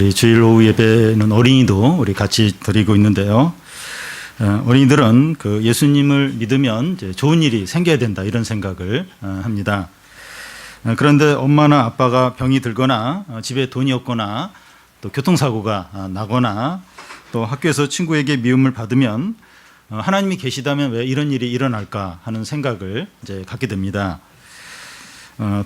우리 주일 오후 예배는 어린이도 우리 같이 드리고 있는데요. 어린이들은 그 예수님을 믿으면 이제 좋은 일이 생겨야 된다 이런 생각을 합니다. 그런데 엄마나 아빠가 병이 들거나 집에 돈이 없거나 또 교통사고가 나거나 또 학교에서 친구에게 미움을 받으면 하나님이 계시다면 왜 이런 일이 일어날까 하는 생각을 이제 갖게 됩니다.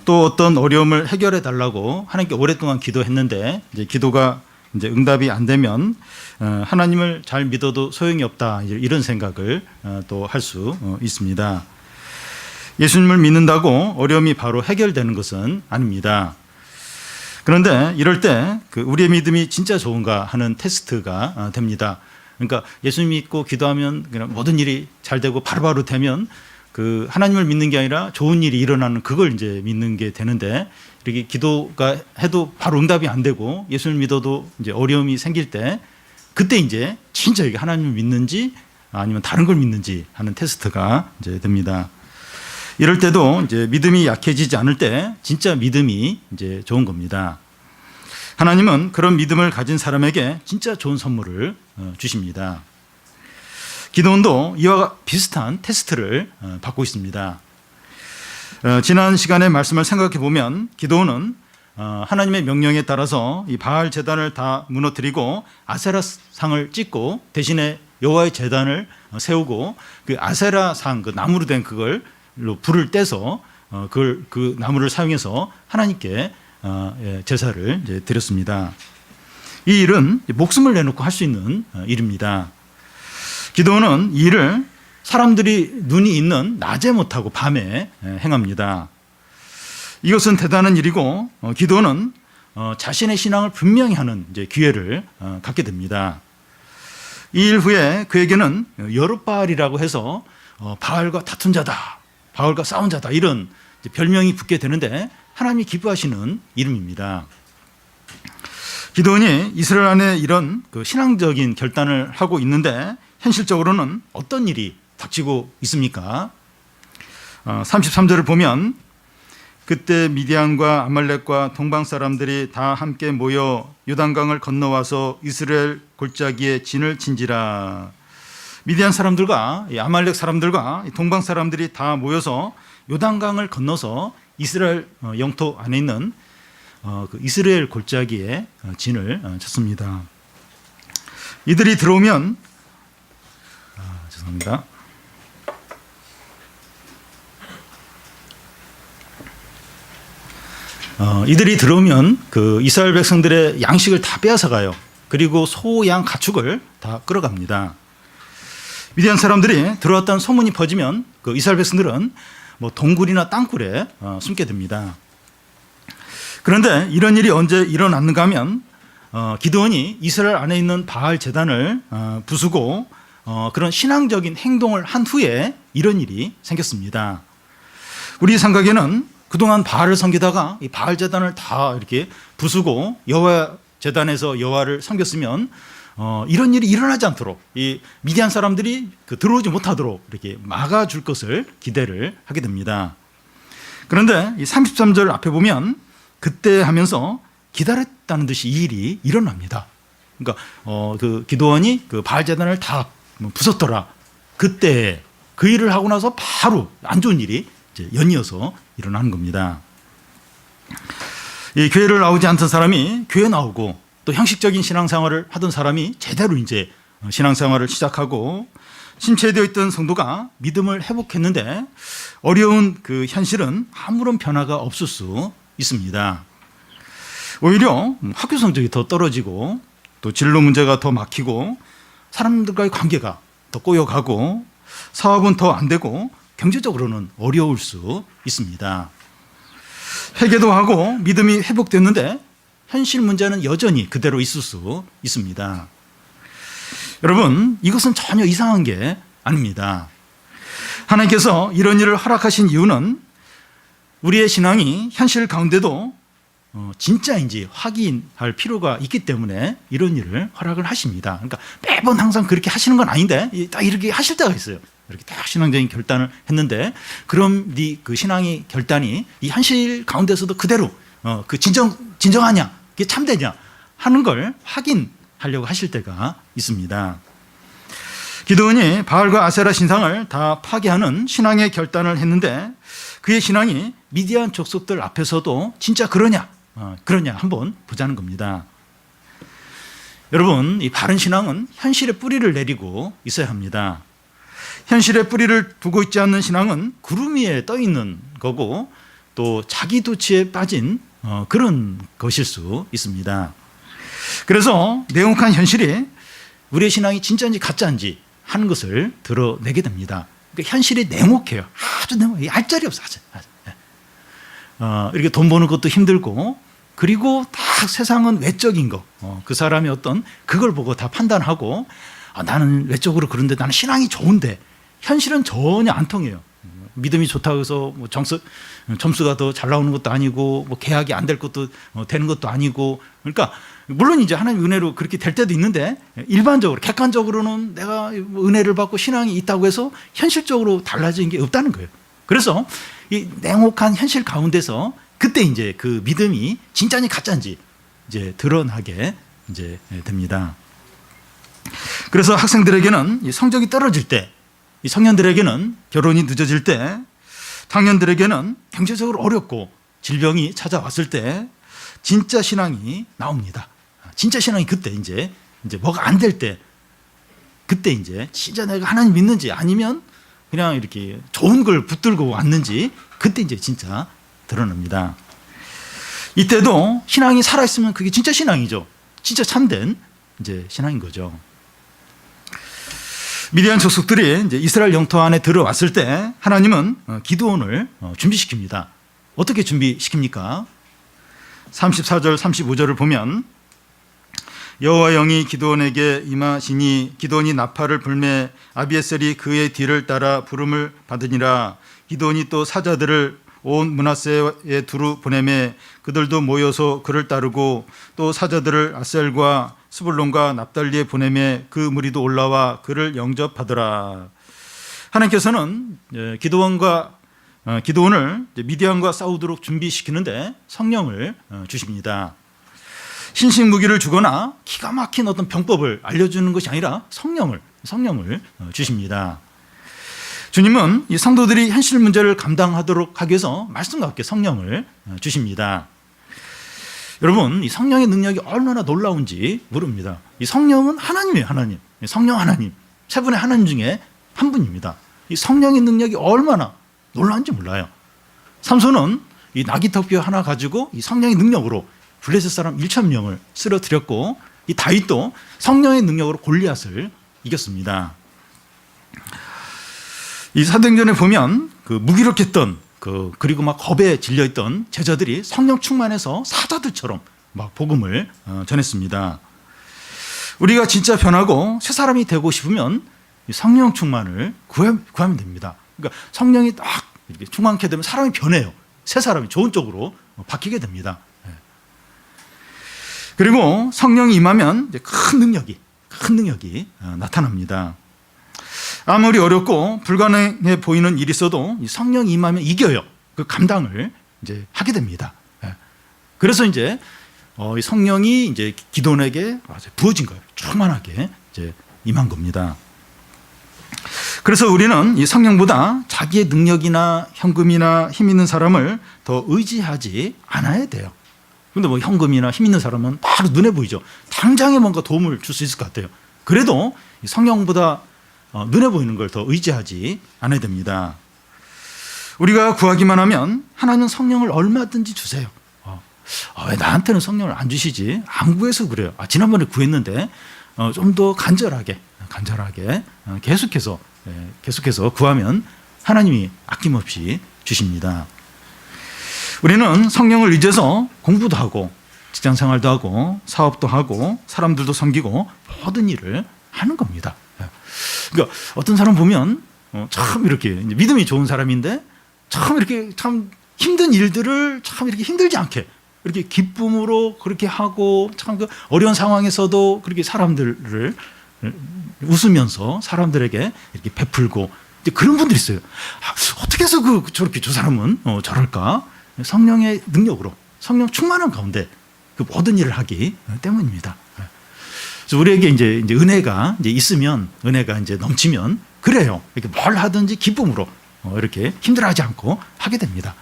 또 어떤 어려움을 해결해 달라고 하나님께 오랫동안 기도했는데 이제 기도가 이제 응답이 안 되면 하나님을 잘 믿어도 소용이 없다 이런 생각을 또 할 수 있습니다. 예수님을 믿는다고 어려움이 바로 해결되는 것은 아닙니다. 그런데 이럴 때 그 우리의 믿음이 진짜 좋은가 하는 테스트가 됩니다. 그러니까 예수님 믿고 기도하면 그냥 모든 일이 잘 되고 바로바로 되면 그 하나님을 믿는 게 아니라 좋은 일이 일어나는 그걸 이제 믿는 게 되는데 이렇게 기도가 해도 바로 응답이 안 되고 예수를 믿어도 이제 어려움이 생길 때 그때 이제 진짜 이게 하나님을 믿는지 아니면 다른 걸 믿는지 하는 테스트가 이제 됩니다. 이럴 때도 이제 믿음이 약해지지 않을 때 진짜 믿음이 이제 좋은 겁니다. 하나님은 그런 믿음을 가진 사람에게 진짜 좋은 선물을 주십니다. 기도원도 이와 비슷한 테스트를 받고 있습니다. 지난 시간의 말씀을 생각해 보면 기도원은 하나님의 명령에 따라서 이 바알 제단을 다 무너뜨리고 아세라 상을 찍고 대신에 여호와의 제단을 세우고 그 아세라 상 그 나무로 된 그걸로 불을 떼서 그걸 그 나무를 사용해서 하나님께 제사를 이제 드렸습니다. 이 일은 목숨을 내놓고 할 수 있는 일입니다. 기도원은 이 일을 사람들이 눈이 있는 낮에 못하고 밤에 행합니다. 이것은 대단한 일이고 기도원은 자신의 신앙을 분명히 하는 이제 기회를 갖게 됩니다. 이 일 후에 그에게는 여룻바알이라고 해서 바알과 다툰 자다, 바알과 싸운 자다 이런 별명이 붙게 되는데 하나님이 기뻐하시는 이름입니다. 기도원이 이스라엘 안에 이런 그 신앙적인 결단을 하고 있는데 현실적으로는 어떤 일이 닥치고 있습니까? 33절을 보면 그때 미디안과 아말렉과 동방 사람들이 다 함께 모여 요단강을 건너와서 이스라엘 골짜기에 진을 친지라. 미디안 사람들과 아말렉 사람들과 동방 사람들이 다 모여서 요단강을 건너서 이스라엘 영토 안에 있는 그 이스라엘 골짜기에 진을 쳤습니다. 이들이 들어오면 죄송합니다. 이들이 들어오면 그 이스라엘 백성들의 양식을 다 빼앗아 가요. 그리고 소, 양, 가축을 다 끌어갑니다. 미디안 사람들이 들어왔다는 소문이 퍼지면 그 이스라엘 백성들은 뭐 동굴이나 땅굴에 숨게 됩니다. 그런데 이런 일이 언제 일어났는가 하면 기드온이 이스라엘 안에 있는 바알 제단을 부수고 그런 신앙적인 행동을 한 후에 이런 일이 생겼습니다. 우리 생각에는 그동안 바알을 섬기다가 이 바알 제단을 다 이렇게 부수고 여호와 제단에서 여호와를 섬겼으면 이런 일이 일어나지 않도록 이 미디안 사람들이 들어오지 못하도록 이렇게 막아줄 것을 기대를 하게 됩니다. 그런데 이 33절 앞에 보면 그때 하면서 기다렸다는 듯이 이 일이 일어납니다. 그러니까 그 기드온이 그 바알 제단을 다 부쉈더라. 그때 그 일을 하고 나서 바로 안 좋은 일이 이제 연이어서 일어나는 겁니다. 이 교회를 나오지 않던 사람이 교회 나오고 또 형식적인 신앙생활을 하던 사람이 제대로 이제 신앙생활을 시작하고 심취되어 있던 성도가 믿음을 회복했는데 어려운 그 현실은 아무런 변화가 없을 수 있습니다. 오히려 학교 성적이 더 떨어지고 또 진로 문제가 더 막히고 사람들과의 관계가 더 꼬여가고 사업은 더 안 되고 경제적으로는 어려울 수 있습니다. 회개도 하고 믿음이 회복됐는데 현실 문제는 여전히 그대로 있을 수 있습니다. 여러분, 이것은 전혀 이상한 게 아닙니다. 하나님께서 이런 일을 허락하신 이유는 우리의 신앙이 현실 가운데도 진짜인지 확인할 필요가 있기 때문에 이런 일을 허락을 하십니다. 그러니까 매번 항상 그렇게 하시는 건 아닌데 딱 이렇게 하실 때가 있어요. 이렇게 딱 신앙적인 결단을 했는데 그럼 네 그 신앙의 결단이 이 현실 가운데서도 그대로 그 진정하냐, 그게 참되냐 하는 걸 확인하려고 하실 때가 있습니다. 기드온이 바알과 아세라 신상을 다 파괴하는 신앙의 결단을 했는데 그의 신앙이 미디안 족속들 앞에서도 진짜 그러냐 한번 보자는 겁니다. 여러분, 이 바른 신앙은 현실에 뿌리를 내리고 있어야 합니다. 현실에 뿌리를 두고 있지 않는 신앙은 구름 위에 떠 있는 거고 또 자기 도취에 빠진 그런 것일 수 있습니다. 그래서 냉혹한 현실이 우리의 신앙이 진짜인지 가짜인지 하는 것을 드러내게 됩니다. 그러니까 현실이 냉혹해요. 아주 냉혹해요. 알짜리 없어. 이렇게 돈 버는 것도 힘들고 그리고 다 세상은 외적인 거. 그 사람이 어떤 그걸 보고 다 판단하고 나는 외적으로 그런데 나는 신앙이 좋은데 현실은 전혀 안 통해요. 믿음이 좋다고 해서 뭐 점수가 더 잘 나오는 것도 아니고 뭐 계약이 안 될 것도 되는 것도 아니고 그러니까 물론 이제 하나님 은혜로 그렇게 될 때도 있는데 일반적으로 객관적으로는 내가 은혜를 받고 신앙이 있다고 해서 현실적으로 달라진 게 없다는 거예요. 그래서 이 냉혹한 현실 가운데서 그때 이제 그 믿음이 진짜인지 가짜인지 이제 드러나게 이제 됩니다. 그래서 학생들에게는 이 성적이 떨어질 때, 이 청년들에게는 결혼이 늦어질 때, 청년들에게는 경제적으로 어렵고 질병이 찾아왔을 때 진짜 신앙이 나옵니다. 진짜 신앙이 그때 이제 뭐가 안 될 때, 그때 이제 진짜 내가 하나님 믿는지 아니면 그냥 이렇게 좋은 걸 붙들고 왔는지 그때 이제 진짜 드러납니다. 이때도 신앙이 살아있으면 그게 진짜 신앙이죠. 진짜 참된 이제 신앙인 거죠. 미디안 족속들이 이제 이스라엘 영토 안에 들어왔을 때 하나님은 기드온을 준비시킵니다. 어떻게 준비시킵니까? 34절, 35절을 보면 여호와 영이 기드온에게 임하시니 기드온이 나팔을 불매 아비에셀이 그의 뒤를 따라 부름을 받으니라. 기드온이 또 사자들을 온 므낫세에 두루 보내매 그들도 모여서 그를 따르고 또 사자들을 아셀과 스불론과 납달리에 보내매 그 무리도 올라와 그를 영접하더라. 하나님께서는 기드온을 미디안과 싸우도록 준비시키는데 성령을 주십니다. 신식 무기를 주거나 기가 막힌 어떤 병법을 알려주는 것이 아니라 성령을 주십니다. 주님은 이 성도들이 현실 문제를 감당하도록 하기 위해서 말씀과 함께 성령을 주십니다. 여러분, 이 성령의 능력이 얼마나 놀라운지 모릅니다. 이 성령은 하나님이에요, 하나님. 성령 하나님. 세 분의 하나님 중에 한 분입니다. 이 성령의 능력이 얼마나 놀라운지 몰라요. 삼손은 이 나귀토끼 하나 가지고 이 성령의 능력으로 블레셋 사람 1,000명을 쓰러뜨렸고 이 다윗도 성령의 능력으로 골리앗을 이겼습니다. 이 사도행전에 보면 그 무기력했던 그리고 막 겁에 질려있던 제자들이 성령 충만해서 사자들처럼 막 복음을 전했습니다. 우리가 진짜 변하고 새 사람이 되고 싶으면 성령 충만을 구하면 됩니다. 그러니까 성령이 딱 이렇게 충만케 되면 사람이 변해요. 새 사람이 좋은 쪽으로 바뀌게 됩니다. 그리고 성령이 임하면 이제 큰 능력이 나타납니다. 아무리 어렵고 불가능해 보이는 일이 있어도 성령이 임하면 이겨요. 그 감당을 이제 하게 됩니다. 그래서 이제 성령이 이제 기드온에게 부어진 거예요. 충만하게 이제 임한 겁니다. 그래서 우리는 이 성령보다 자기의 능력이나 현금이나 힘 있는 사람을 더 의지하지 않아야 돼요. 근데 뭐 현금이나 힘 있는 사람은 바로 눈에 보이죠. 당장에 뭔가 도움을 줄 수 있을 것 같아요. 그래도 성령보다 눈에 보이는 걸 더 의지하지 않아야 됩니다. 우리가 구하기만 하면 하나님은 성령을 얼마든지 주세요. 왜 나한테는 성령을 안 주시지? 안 구해서 그래요. 지난번에 구했는데 좀 더 간절하게 계속해서 구하면 하나님이 아낌없이 주십니다. 우리는 성령을 의지해서 공부도 하고 직장 생활도 하고 사업도 하고 사람들도 섬기고 모든 일을 하는 겁니다. 그러니까 어떤 사람 보면 참 이렇게 믿음이 좋은 사람인데 참 이렇게 참 힘든 일들을 참 이렇게 힘들지 않게 이렇게 기쁨으로 그렇게 하고 참 그 어려운 상황에서도 그렇게 사람들을 웃으면서 사람들에게 이렇게 베풀고 그런 분들이 있어요. 어떻게 해서 저렇게 저 사람은 저럴까? 성령의 능력으로 성령 충만한 가운데 그 모든 일을 하기 때문입니다. 그래서 우리에게 이제 은혜가 이제 있으면, 은혜가 이제 넘치면 그래요. 이렇게 뭘 하든지 기쁨으로 이렇게 힘들어하지 않고 하게 됩니다.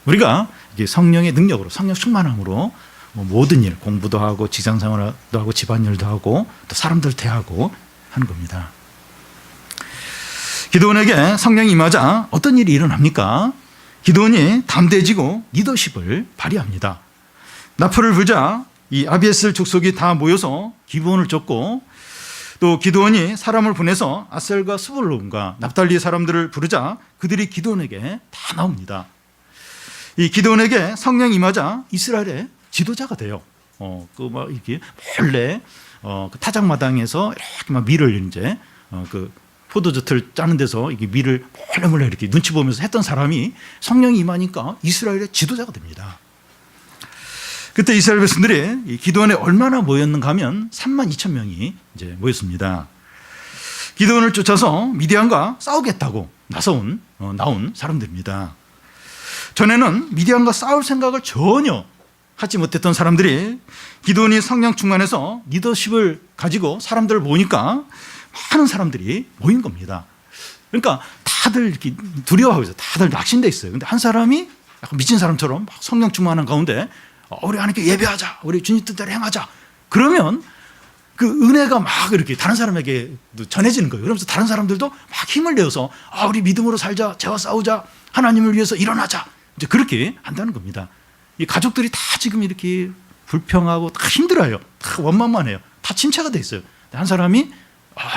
우리가 이게 성령의 능력으로, 성령 충만함으로 모든 일, 공부도 하고 직장 생활도 하고 집안일도 하고 또 사람들 대하고 하는 겁니다. 기드온에게 성령이 임하자 어떤 일이 일어납니까? 기드온이 담대해지고 리더십을 발휘합니다. 나팔을 불자 이 아비에셀 족속이 다 모여서 기브온을 쫓고, 또 기드온이 사람을 보내서 아셀과 스불론과 납달리 사람들을 부르자 그들이 기드온에게 다 나옵니다. 이 기드온에게 성령이 임하자 이스라엘의 지도자가 돼요. 막 이렇게 몰래 그 타작마당에서 이렇게 막 밀을 이제 그 포도즙을 짜는 데서 이게 밀을 몰래 이렇게 눈치 보면서 했던 사람이 성령이 임하니까 이스라엘의 지도자가 됩니다. 그때 이스라엘 백성들이 기드온에 얼마나 모였는가 하면 32,000명이 이제 모였습니다. 기드온을 쫓아서 미디안과 싸우겠다고 나온 사람들입니다. 전에는 미디안과 싸울 생각을 전혀 하지 못했던 사람들이 기드온이 성령 충만해서 리더십을 가지고 사람들을 모으니까 많은 사람들이 모인 겁니다. 그러니까 다들 이렇게 두려워하고 있어요. 다들 낙심돼 있어요. 근데 한 사람이 약간 미친 사람처럼 막 성령 충만한 가운데 우리 하나님께 예배하자, 우리 주님 뜻대로 행하자. 그러면 그 은혜가 막 이렇게 다른 사람에게 전해지는 거예요. 그러면서 다른 사람들도 막 힘을 내어서 우리 믿음으로 살자, 죄와 싸우자, 하나님을 위해서 일어나자. 이제 그렇게 한다는 겁니다. 이 가족들이 다 지금 이렇게 불평하고 다 힘들어요. 다 원만만해요. 다 침체가 돼 있어요. 한 사람이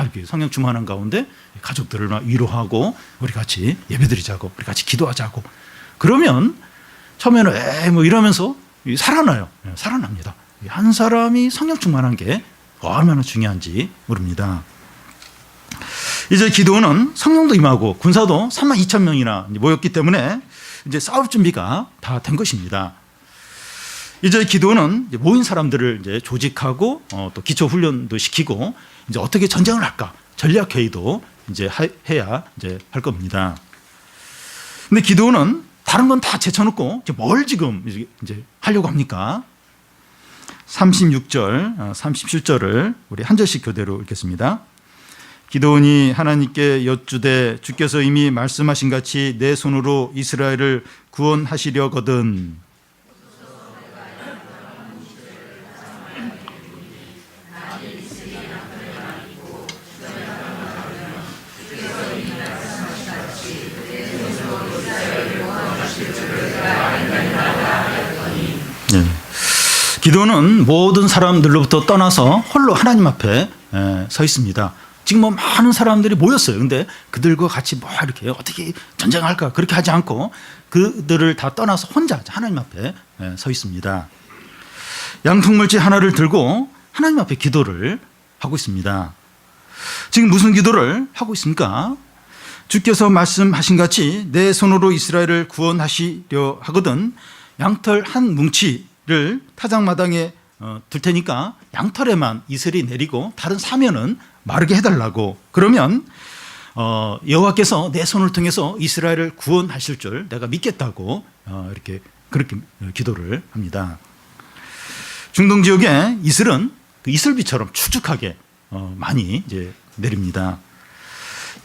이렇게 성령 충만한 가운데 가족들을 막 위로하고 우리 같이 예배드리자고, 우리 같이 기도하자고. 그러면 처음에는 뭐 이러면서 살아나요. 살아납니다. 한 사람이 성령 충만한 게 얼마나 중요한지 모릅니다. 이제 기드온은 성령도 임하고 군사도 32,000명이나 모였기 때문에 이제 싸울 준비가 다 된 것입니다. 이제 기드온은 모인 사람들을 이제 조직하고 또 기초 훈련도 시키고 이제 어떻게 전쟁을 할까 전략 회의도 이제 해야 이제 할 겁니다. 근데 기드온은 다른 건 다 제쳐놓고 뭘 지금 이제 하려고 합니까? 36절, 37절을 우리 한 절씩 교대로 읽겠습니다. 기드온이 하나님께 여쭈되 주께서 이미 말씀하신 같이 내 손으로 이스라엘을 구원하시려거든. 기드온은 모든 사람들로부터 떠나서 홀로 하나님 앞에 서 있습니다. 지금 뭐 많은 사람들이 모였어요. 근데 그들과 같이 뭐 이렇게 어떻게 전쟁할까 그렇게 하지 않고 그들을 다 떠나서 혼자 하나님 앞에 서 있습니다. 양통물치 하나를 들고 하나님 앞에 기도를 하고 있습니다. 지금 무슨 기도를 하고 있습니까? 주께서 말씀하신 같이 내 손으로 이스라엘을 구원하시려 하거든 양털 한 뭉치를 타작마당에 둘 테니까 양털에만 이슬이 내리고 다른 사면은 마르게 해달라고. 그러면 여호와께서 내 손을 통해서 이스라엘을 구원하실 줄 내가 믿겠다고 이렇게 그렇게 기도를 합니다. 중동 지역에 이슬은 그 이슬비처럼 축축하게 많이 이제 내립니다.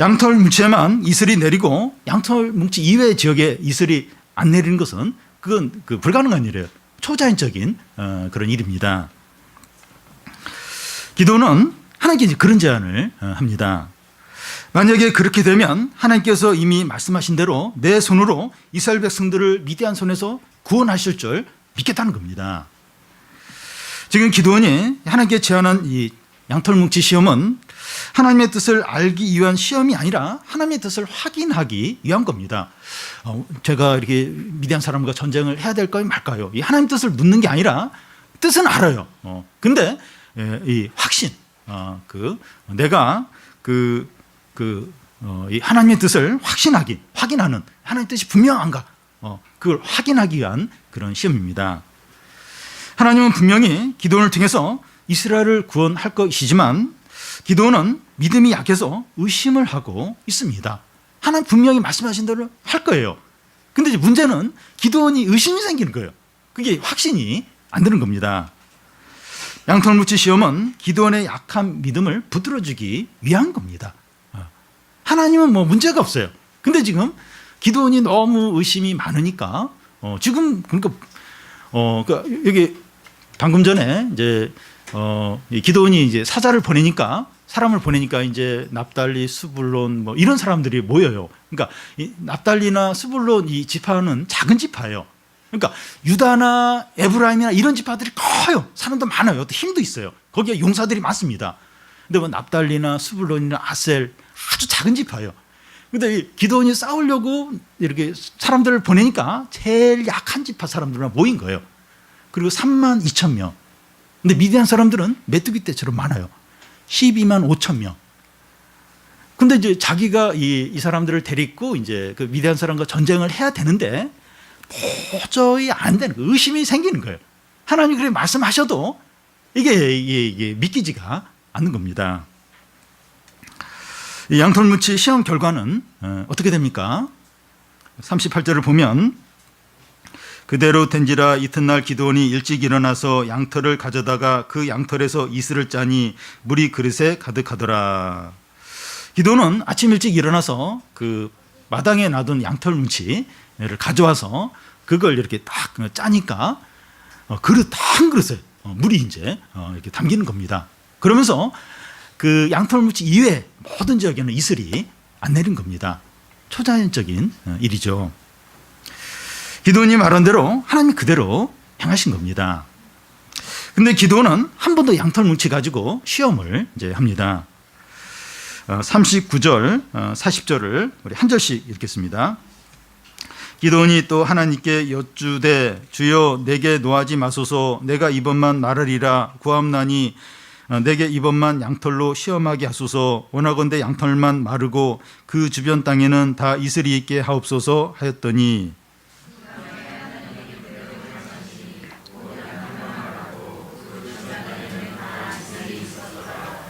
양털 뭉치에만 이슬이 내리고 양털 뭉치 이외의 지역에 이슬이 안 내리는 것은 그건 불가능한 일이에요. 초자연적인 그런 일입니다. 기도는 하나님께 이제 그런 제안을 합니다. 만약에 그렇게 되면 하나님께서 이미 말씀하신 대로 내 손으로 이스라엘 백성들을 미디안 손에서 구원하실 줄 믿겠다는 겁니다. 지금 기도원이 하나님께 제안한 이 양털뭉치 시험은 하나님의 뜻을 알기 위한 시험이 아니라 하나님의 뜻을 확인하기 위한 겁니다. 제가 이렇게 미디안 사람과 전쟁을 해야 될까요 말까요? 이 하나님 뜻을 묻는 게 아니라 뜻은 알아요. 근데 이 확신, 내가 이 하나님의 뜻을 확인하는 하나님의 뜻이 분명한가? 그걸 확인하기 위한 그런 시험입니다. 하나님은 분명히 기도원을 통해서 이스라엘을 구원할 것이지만 기도원은 믿음이 약해서 의심을 하고 있습니다. 하나님 분명히 말씀하신 대로 할 거예요. 근데 이제 문제는 기도원이 의심이 생기는 거예요. 그게 확신이 안 되는 겁니다. 양털무치 시험은 기도원의 약한 믿음을 붙들어주기 위한 겁니다. 하나님은 뭐 문제가 없어요. 근데 지금 기도원이 너무 의심이 많으니까 지금 그러니까 여기 방금 전에 이제 이 기도원이 이제 사자를 보내니까 사람을 보내니까 이제 납달리, 스불론 뭐 이런 사람들이 모여요. 그러니까 이 납달리나 스불론 이 지파는 작은 지파예요. 그러니까 유다나 에브라임이나 이런 지파들이 커요. 사람도 많아요. 또 힘도 있어요. 거기에 용사들이 많습니다. 근데 뭐 납달리나 스불론이나 아셀 아주 작은 지파예요. 근데 기도원이 싸우려고 이렇게 사람들을 보내니까 제일 약한 지파 사람들만 모인 거예요. 그리고 3만 2천 명. 근데 미디안 사람들은 메뚜기 떼처럼 많아요. 12만 5천 명. 근데 이제 자기가 이 사람들을 데리고 이제 그 미디안 사람과 전쟁을 해야 되는데 도저히 안 되는 거예요. 의심이 생기는 거예요. 하나님 그렇게 말씀하셔도 이게 믿기지가 않는 겁니다. 이 양털무치 시험 결과는 어떻게 됩니까? 38절을 보면 그대로 된지라 이튿날 기드온이 일찍 일어나서 양털을 가져다가 그 양털에서 이슬을 짜니 물이 그릇에 가득하더라. 기드온은 아침 일찍 일어나서 그 마당에 놔둔 양털무치를 가져와서 그걸 이렇게 딱 짜니까 그릇 한 그릇에 물이 이제 이렇게 담기는 겁니다. 그러면서 그 양털무치 이외에 모든 지역에는 이슬이 안 내린 겁니다. 초자연적인 일이죠. 기드온이 말한 대로 하나님이 그대로 행하신 겁니다. 근데 기드온은 한 번 더 양털무치 가지고 시험을 이제 합니다. 39절, 40절을 우리 한 절씩 읽겠습니다. 기드온이 또 하나님께 여쭈되 주여 내게 노하지 마소서 내가 이번만 말하리라 구함나니 내게 이번만 양털로 시험하게 하소서 원하건대 양털만 마르고 그 주변 땅에는 다 이슬이 있게 하옵소서 하였더니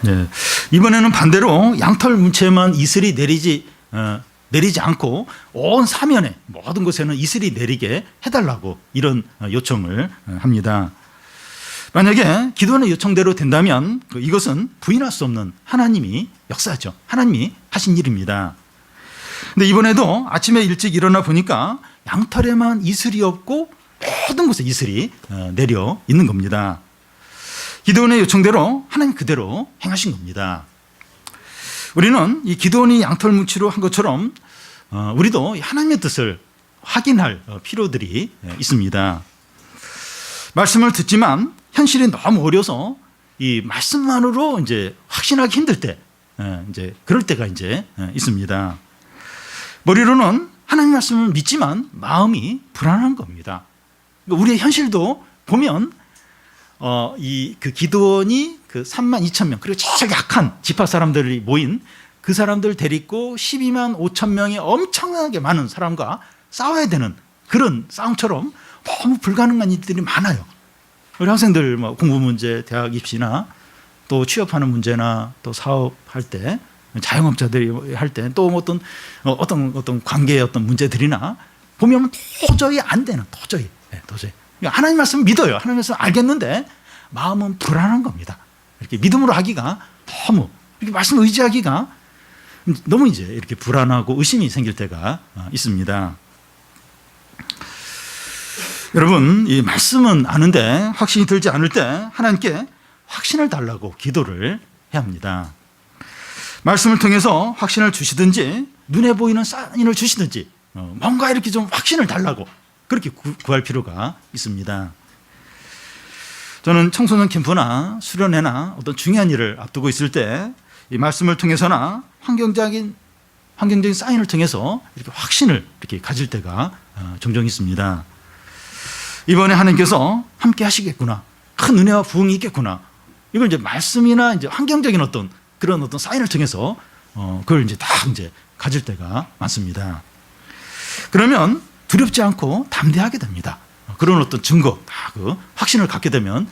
네, 이번에는 반대로 양털 문체만 이슬이 내리지 않고 온 사면에 모든 곳에는 이슬이 내리게 해달라고 이런 요청을 합니다. 만약에 기도원의 요청대로 된다면 이것은 부인할 수 없는 하나님이 역사죠. 하나님이 하신 일입니다. 근데 이번에도 아침에 일찍 일어나 보니까 양털에만 이슬이 없고 모든 곳에 이슬이 내려 있는 겁니다. 기드온의 요청대로 하나님 그대로 행하신 겁니다. 우리는 이 기드온이 양털무치로 한 것처럼 우리도 하나님의 뜻을 확인할 필요들이 있습니다. 말씀을 듣지만 현실이 너무 어려서 이 말씀만으로 이제 확신하기 힘들 때, 이제 그럴 때가 이제 있습니다. 머리로는 하나님 말씀을 믿지만 마음이 불안한 겁니다. 우리의 현실도 보면 그 기드온이 그 3만 2천 명 그리고 제일 약한 지파 사람들이 모인 그 사람들 데리고 12만 5천 명의 엄청나게 많은 사람과 싸워야 되는 그런 싸움처럼 너무 불가능한 일들이 많아요. 우리 학생들 뭐 공부 문제, 대학 입시나 또 취업하는 문제나 또 사업할 때 자영업자들이 할 때 또 어떤 관계의 어떤 문제들이나 보면 도저히 안 되는 도저히. 하나님 말씀 믿어요. 하나님 말씀 알겠는데 마음은 불안한 겁니다. 이렇게 믿음으로 하기가 너무 이렇게 말씀 의지하기가 너무 이제 이렇게 불안하고 의심이 생길 때가 있습니다. 여러분, 이 말씀은 아는데 확신이 들지 않을 때 하나님께 확신을 달라고 기도를 해야 합니다. 말씀을 통해서 확신을 주시든지 눈에 보이는 사인을 주시든지 뭔가 이렇게 좀 확신을 달라고 그렇게 구할 필요가 있습니다. 저는 청소년 캠프나 수련회나 어떤 중요한 일을 앞두고 있을 때 이 말씀을 통해서나 환경적인 사인을 통해서 이렇게 확신을 이렇게 가질 때가 종종 있습니다. 이번에 하나님께서 함께 하시겠구나. 큰 은혜와 부흥이 있겠구나. 이걸 이제 말씀이나 이제 환경적인 그런 사인을 통해서 그걸 이제 다 이제 가질 때가 많습니다. 그러면 두렵지 않고 담대하게 됩니다. 그런 어떤 증거, 그 확신을 갖게 되면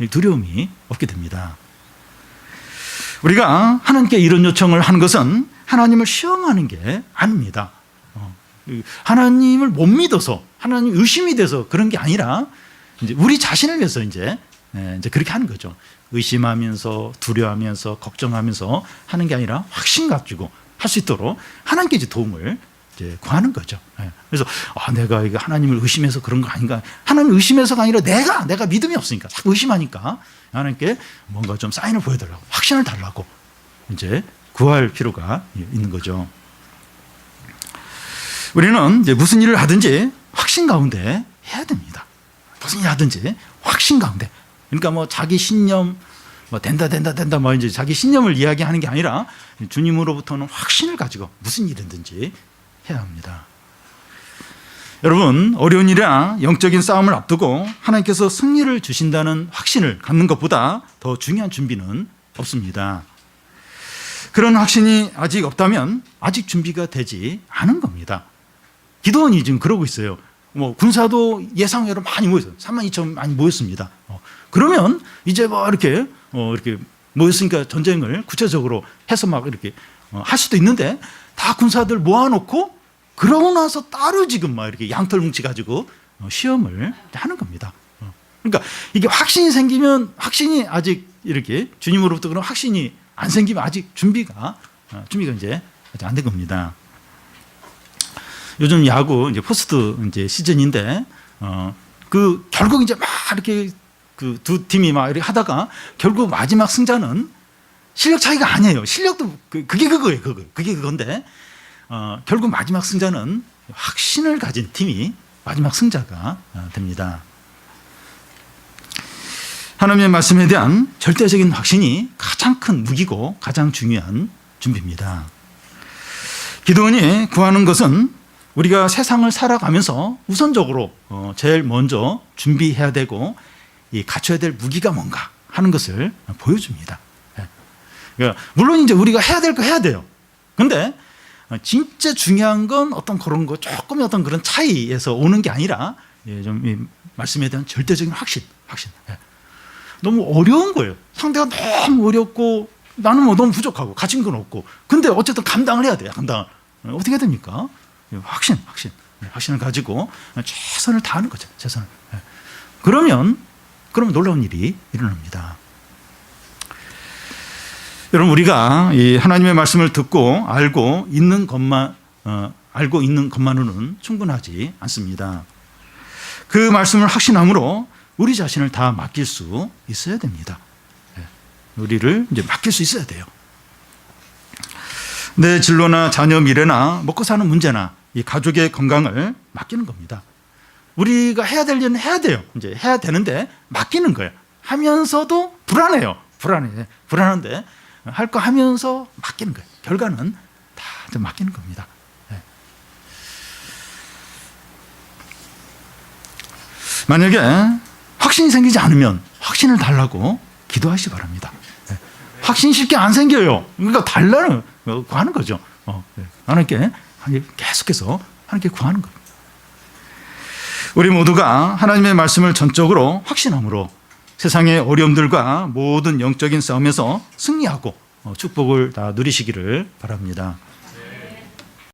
두려움이 없게 됩니다. 우리가 하나님께 이런 요청을 하는 것은 하나님을 시험하는 게 아닙니다. 하나님을 못 믿어서 하나님 의심이 돼서 그런 게 아니라 이제 우리 자신을 위해서 이제 그렇게 하는 거죠. 의심하면서 두려워하면서 걱정하면서 하는 게 아니라 확신 가지고 할 수 있도록 하나님께 이제 도움을 이제 구하는 거죠. 그래서 내가 이거 하나님을 의심해서 그런 거 아닌가? 하나님 의심해서가 아니라 내가 믿음이 없으니까 자꾸 의심하니까 하나님께 뭔가 좀 사인을 보여달라고, 확신을 달라고 이제 구할 필요가 있는 거죠. 우리는 이제 무슨 일을 하든지 확신 가운데 해야 됩니다. 무슨 일 하든지 확신 가운데. 그러니까 뭐 자기 신념 된다 뭐 이제 자기 신념을 이야기하는 게 아니라 주님으로부터는 확신을 가지고 무슨 일이든지 해야 합니다. 여러분, 어려운 일이나 영적인 싸움을 앞두고 하나님께서 승리를 주신다는 확신을 갖는 것보다 더 중요한 준비는 없습니다. 그런 확신이 아직 없다면 아직 준비가 되지 않은 겁니다. 기도원이 지금 그러고 있어요. 뭐 군사도 예상외로 많이 모였어요. 32,000 많이 모였습니다. 그러면 이제 뭐 이렇게 모였으니까 전쟁을 구체적으로 해서 막 이렇게 할 수도 있는데 다 군사들 모아놓고 그러고 나서 따로 지금 막 이렇게 양털 뭉치 가지고 시험을 하는 겁니다. 그러니까 이게 확신이 생기면 확신이 아직 이렇게 주님으로부터 그런 확신이 안 생기면 아직 준비가 이제 아직 안 된 겁니다. 요즘 야구 이제 포스트 이제 시즌인데 그 결국 이제 막 이렇게 그 두 팀이 막 이렇게 하다가 결국 마지막 승자는 실력 차이가 아니에요. 실력도 그게 그거예요. 그게 그건데 결국 마지막 승자는 확신을 가진 팀이 마지막 승자가 됩니다. 하나님의 말씀에 대한 절대적인 확신이 가장 큰 무기고 가장 중요한 준비입니다. 기도원이 구하는 것은 우리가 세상을 살아가면서 우선적으로 제일 먼저 준비해야 되고 갖춰야 될 무기가 뭔가 하는 것을 보여줍니다. 그러니까 물론 이제 우리가 해야 될 거 해야 돼요. 근데 진짜 중요한 건 어떤 그런 거 조금의 어떤 그런 차이에서 오는 게 아니라 좀 이 말씀에 대한 절대적인 확신. 너무 어려운 거예요. 상대가 너무 어렵고 나는 뭐 너무 부족하고 가진 건 없고 근데 어쨌든 감당을 해야 돼요. 감당을. 어떻게 해야 됩니까? 확신을 가지고 최선을 다하는 거죠. 최선을. 그러면 놀라운 일이 일어납니다. 여러분, 우리가 이 하나님의 말씀을 듣고 알고 있는 것만으로는 충분하지 않습니다. 그 말씀을 확신함으로 우리 자신을 다 맡길 수 있어야 됩니다. 우리를 이제 맡길 수 있어야 돼요. 내 진로나 자녀 미래나 먹고 사는 문제나 이 가족의 건강을 맡기는 겁니다. 우리가 해야 될 일은 해야 돼요. 이제 해야 되는데 맡기는 거예요. 하면서도 불안한데 할 거 하면서 맡기는 거예요. 결과는 다 좀 맡기는 겁니다. 만약에 확신이 생기지 않으면 확신을 달라고 기도하시기 바랍니다. 확신이 쉽게 안 생겨요. 그러니까 달라는 구하는 거죠. 하나님께 계속해서 하나님께 구하는 거예요. 우리 모두가 하나님의 말씀을 전적으로 확신함으로 세상의 어려움들과 모든 영적인 싸움에서 승리하고 축복을 다 누리시기를 바랍니다.